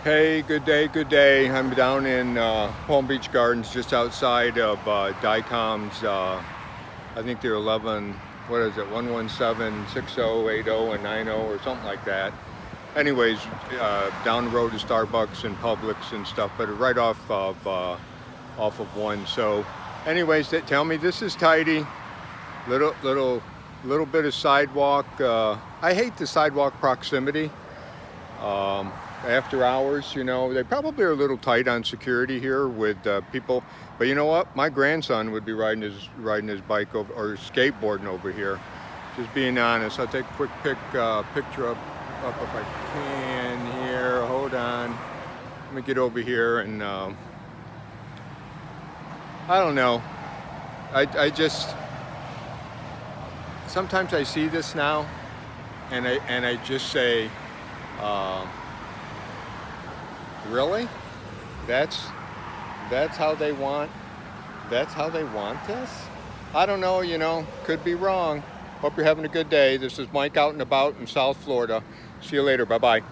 Hey, good day, good day. I'm down in Palm Beach Gardens, just outside of DYCOM's, I think they're 11, what is it, 117, 60, 80, and 90, or something like that. Anyways, down the road to Starbucks and Publix and stuff, but right off of one. So anyways, they tell me this is tidy. Little bit of sidewalk. I hate the sidewalk proximity. After hours, you know, they probably are a little tight on security here with people. But you know what? My grandson would be riding his bike over, or skateboarding over here. Just being honest. I'll take a quick picture up if I can here. Hold on. Let me get over here and I don't know. I just sometimes I see this now, and I just say. Really? That's how they want this? I don't know, you know, could be wrong. Hope you're having a good day. This is Mike out and about in South Florida. See you later. Bye-bye.